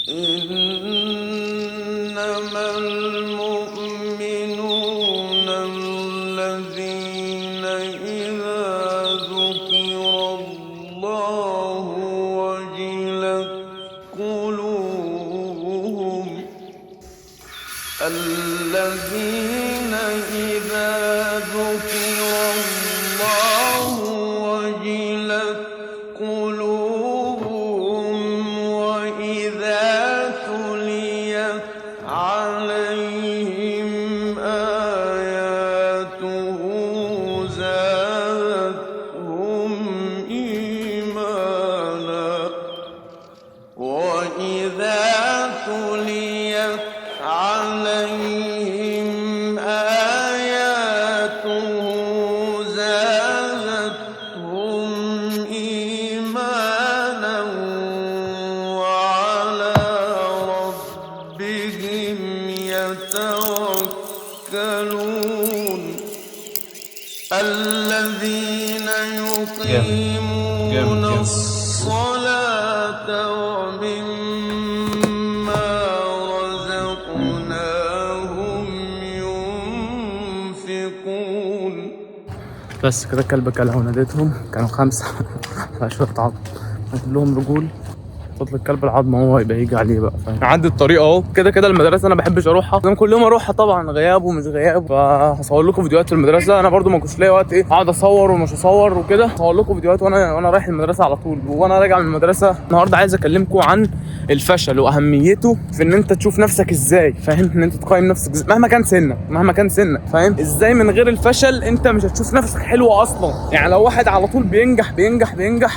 إنما المؤمنون الذين إذا ذكر الله وجلت قلوبهم الذين إذا ذكر الله وجلت قلوبهم وإذا تليت عليهم آياته زادتهم إيمانا وإذا تليت عليهم آياته زادتهم إيمانا وعلى ربهم يتوكلون الذين يقيمون الصلاة ومما رزقناهم ينفقون. بس كده الكلب كلها وناديتهم كانوا 5 فشوية عظم لهم رجول. فضل الكلب العظم هو يبقى يجي عليه بقى، فاهم؟ عدي الطريق اهو. كده كده المدرسه انا ما بحبش اروحها، لازم كل يوم اروحها طبعا، غياب ومش غياب. فهصور لكم فيديوهات في المدرسه. انا برده ما كنتش لاقي وقت اقعد اصور ومش اصور وكده. هصور لكم فيديوهات وانا رايح المدرسه على طول وانا راجع من المدرسه. النهارده عايز اكلمكم عن الفشل واهميته في ان انت تشوف نفسك ازاي، فاهم؟ ان انت تقيم نفسك إزاي مهما كان سنك، فاهم؟ ازاي من غير الفشل انت مش هتشوف نفسك حلوه اصلا. يعني لو واحد على طول بينجح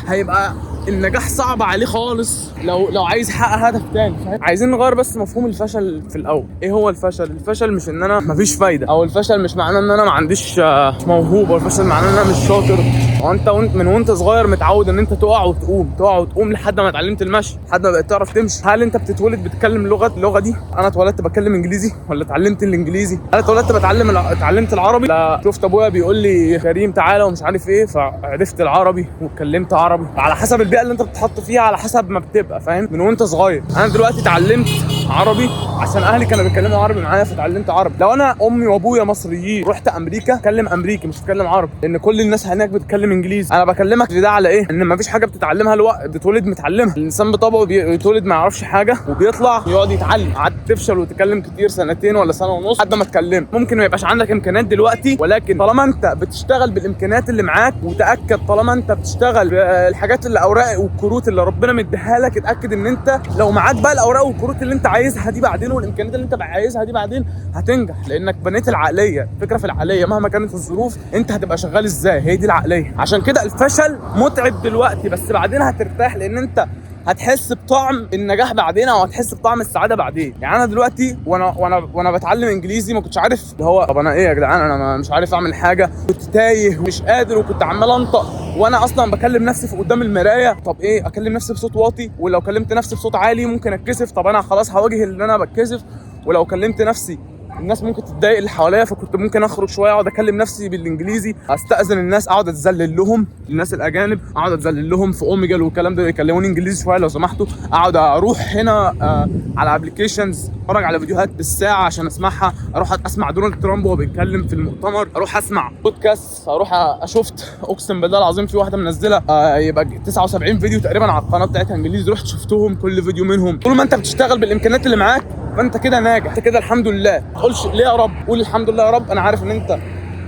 هيبقى النجاح صعب عليه خالص لو عايز يحقق هدف تاني، فاهم؟ عايزين نغير بس مفهوم الفشل في الاول. ايه هو الفشل؟ الفشل مش ان انا مفيش فايده، او الفشل مش معناه ان انا ما عنديش موهوبه، والفشل معناه ان انا مش شاطر. وانت وانت صغير متعود ان انت تقع وتقوم لحد ما اتعلمت المشي، لحد ما بقيت تعرف تمشي. هل انت بتتولد بتتكلم اللغه دي؟ انا اتولدت بتكلم انجليزي ولا اتعلمت الانجليزي؟ انا اتولدت اتعلمت العربي، لا شفت ابويا بيقول لي كريم تعالى ومش عارف ايه فعرفت العربي واتكلمت عربي. على حسب البيئه اللي انت بتتحط فيها، على حسب ما بتبقى، فاهم؟ من وانت صغير. انا دلوقتي اتعلمت عربي عشان اهلي كانوا بيتكلموا عربي معايا فتعلمت عربي. لو انا امي وابويا مصريين رحت امريكا اتكلم امريكي مش هتكلم عربي، لان كل الناس هناك بتتكلم انجليزي. انا بكلمك في ده على ايه؟ ان مفيش حاجه بتتعلمها بتولد متعلمها. الانسان بطبعه بيتولد ما يعرفش حاجه وبيطلع يقعد يتعلم. قعدت تفشل وتتكلم كتير، سنتين ولا سنه ونص لحد ما اتكلم. ممكن ما يبقاش عندك امكانيات دلوقتي، ولكن طالما انت بتشتغل بالامكانيات اللي معاك، وتاكد طالما انت بتشتغل بالحاجات اللي اوراق والكروت اللي ربنا مديها لك، اتاكد ان انت لو معاك بقى الاوراق والكروت اللي انت عايزها دي بعدين، والامكانيات اللي انت عايزها دي بعدين، هتنجح. لانك بنيت العقليه. الفكره في العقليه، مهما كانت الظروف انت هتبقى شغال ازاي، هي دي العقليه. عشان كده الفشل متعب دلوقتي، بس بعدين هترتاح، لان انت هتحس بطعم النجاح بعدين، او هتحس بطعم السعاده بعدين. يعني انا دلوقتي وانا بتعلم انجليزي ما كنتش عارف اللي هو طب انا ايه يا جدعان، انا مش عارف اعمل حاجه، كنت تايه ومش قادر، وكنت عمال انطق وانا اصلا بكلم نفسي في قدام المرايه. طب ايه، اكلم نفسي بصوت واطي، ولو كلمت نفسي بصوت عالي ممكن اتكسف. طب انا خلاص هواجه ان انا بتكسف، ولو كلمت نفسي الناس ممكن تتضايق اللي حواليا. فكنت ممكن اخرج شويه اقعد اكلم نفسي بالانجليزي، استاذن الناس، اقعد اتذلل لهم، الناس الاجانب اقعد اتذلل لهم في اوميجل والكلام ده، يكلموني انجليزي شويه لو سمحتوا. اقعد اروح هنا على ابلكيشنز، اتفرج على فيديوهات بالساعه عشان اسمعها، اروح اسمع دونالد ترامب وهو بيتكلم في المؤتمر، اروح اسمع بودكاست، اروح شفت اقسم بالله العظيم في واحده منزله يبقى 79 فيديو تقريبا على القناه بتاعتها انجليزي، رحت شفتهم كل فيديو منهم. طول ما انت بتشتغل بالامكانيات اللي معاك فانت كده ناجح، انت كده الحمد لله. ما تقولش ليه يا رب، قول الحمد لله يا رب، انا عارف ان انت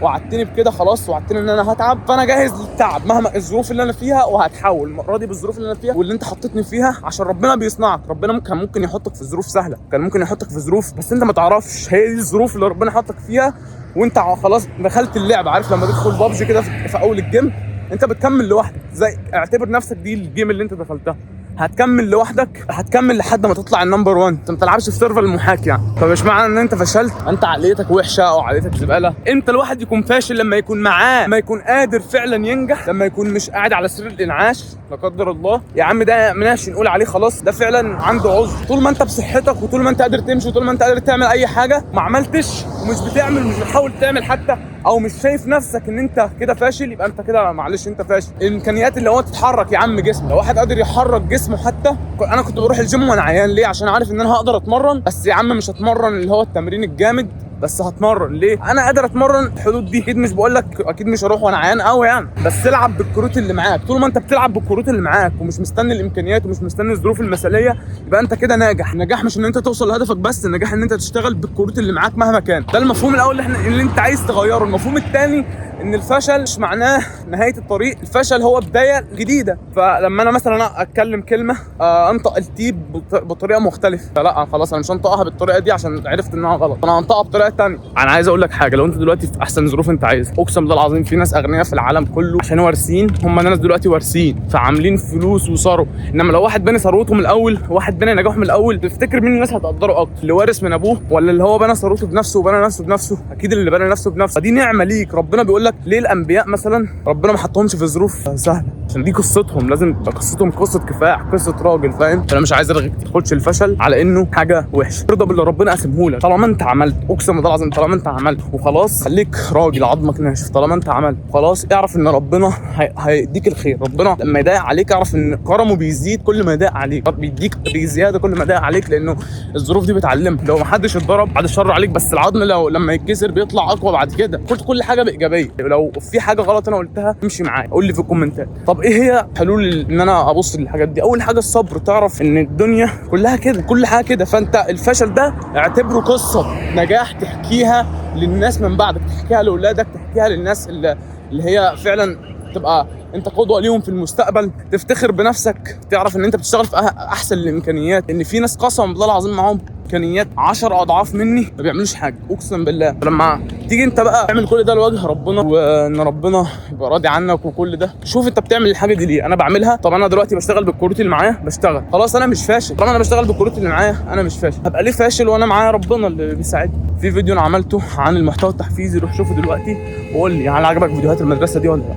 وعدتني بكده خلاص، وعدتني ان انا هتعب، فانا جاهز للتعب مهما الظروف اللي انا فيها، وهتحاول راضي بالظروف اللي انا فيها واللي انت حطيتني فيها، عشان ربنا بيصنعك. ربنا ممكن يحطك في ظروف سهله، كان ممكن يحطك في ظروف بس انت ما تعرفش هي دي الظروف اللي ربنا حطك فيها، وانت خلاص دخلت اللعبه. عارف لما تدخل بابجي كده في اول الجيم انت بتكمل لوحدك، زي اعتبر نفسك دي الجيم اللي انت دخلتها، هتكمل لوحدك، هتكمل لحد ما تطلع النمبر 1. انت ما بتلعبش في سيرفر المحاكي يعني. فمش معنى ان انت فشلت انت عقليتك وحشه او عقليتك زباله. انت الواحد يكون فاشل لما يكون معاه، ما يكون قادر فعلا ينجح، لما يكون مش قاعد على سرير الانعاش لا قدر الله. يا عم ده ماشي نقول عليه خلاص ده فعلا عنده عذر. طول ما انت بصحتك، وطول ما انت قادر تمشي، وطول ما انت قادر تعمل اي حاجه، ما عملتش ومش بتعمل، مش بتحاول تعمل حتى، او مش شايف نفسك ان انت كده فاشل، يبقى انت كده معلش انت فاشل. الامكانيات اللي هو تتحرك يا عم جسم، لو واحد قادر يحرك جسمه حتى. انا كنت بروح الجيم وانا عيان ليه؟ عشان عارف ان انا هقدر اتمرن، بس يا عم مش هتمرن اللي هو التمرين الجامد، بس هتمرن ليه؟ انا قادر اتمرن الحدود دي. اكيد مش بقول لك اكيد مش هروح وانا عيان قوي يعني، بس العب بالكروت اللي معاك. طول ما انت بتلعب بالكروت اللي معاك ومش مستني الامكانيات ومش مستني الظروف المثاليه، يبقى انت كده ناجح. النجاح مش ان انت توصل لهدفك بس، النجاح ان انت تشتغل بالكروت اللي معاك مهما كان. ده المفهوم الاول اللي انت عايز تغيره. المفهوم الثاني ان الفشل مش معناه نهايه الطريق، الفشل هو بدايه جديده. فلما انا مثلا اتكلم كلمه انطق التي بطريقه مختلفه، فلا خلاص انا مش هنطقها بالطريقه دي عشان عرفت انها غلط، انا هنطقها بطريقه ثانيه. انا عايز اقول لك حاجه، لو انت دلوقتي في احسن ظروف انت عايزها، اقسم بالله العظيم في ناس اغنياء في العالم كله عشان وارثين، هم ناس دلوقتي وارثين فعاملين فلوس وثروه. انما لو واحد بنى ثروته من الاول، واحد بنى نجاحه من الاول، تفتكر مين الناس هتقدره اكتر؟ اللي وارث من ابوه ولا اللي هو بنى ثروته بنفسه وبنى نفسه بنفسه؟ اكيد اللي بنى نفسه بنفسه. فدي نعمه ليك. ربنا بيقول لك ليه الانبياء مثلا ربنا ما حطهمش في ظروف سهله؟ عشان دي قصتهم، لازم تبقى قصتهم قصه كفاح، قصه راجل، فاهم؟ فانا مش عايز ارغي كتير. تاخدش الفشل على انه حاجه وحشه، ارضى باللي ربنا قاسمه لك. طالما انت عملت، اقسم بالله العظيم طالما انت عملت وخلاص، خليك راجل عظمك ناشف. طالما انت عملت خلاص، اعرف ان ربنا هيديك الخير. ربنا لما يضايق عليك اعرف ان كرمه بيزيد كل ما يضايق عليك، بيديك بزياده كل ما يضايق عليك، لانه الظروف دي بتعلمك. لو ما حدش اتضرب بعد الشر عليك، بس العظم لما يتكسر بيطلع اقوى بعد كده. قلت كل حاجه بايجابيه، لو في حاجه غلط انا قلتها امشي معايا، قول لي في الكومنتات. طب ايه هي حلول ان انا ابص للحاجات دي؟ اول حاجه الصبر. تعرف ان الدنيا كلها كده، كل حاجه كده. فانت الفشل ده اعتبره قصه نجاح تحكيها للناس من بعدك، تحكيها لاولادك، تحكيها للناس اللي هي فعلا تبقى انت قدوه ليهم في المستقبل. تفتخر بنفسك، تعرف ان انت بتشتغل في احسن الامكانيات. ان في ناس قسما بالله العظيم معاهم امكانيات 10 اضعاف مني ما بيعملوش حاجه، اقسم بالله. فلما تيجي انت بقى تعمل كل ده لوجه ربنا، وان ربنا يبقى راضي عنك وكل ده، شوف انت بتعمل الحاجه دي ليه. انا بعملها. طب انا دلوقتي بشتغل بالكروت اللي معايا، بشتغل خلاص انا مش فاشل. طالما انا بشتغل بالكروت اللي معايا انا مش فاشل، هبقى ليه فاشل وانا معايا ربنا اللي بيساعدني؟ في فيديو انا عملته عن المحتوى التحفيزي، روح شوفه دلوقتي وقول لي هل عجبك فيديوهات المدرسه دي ولا لا.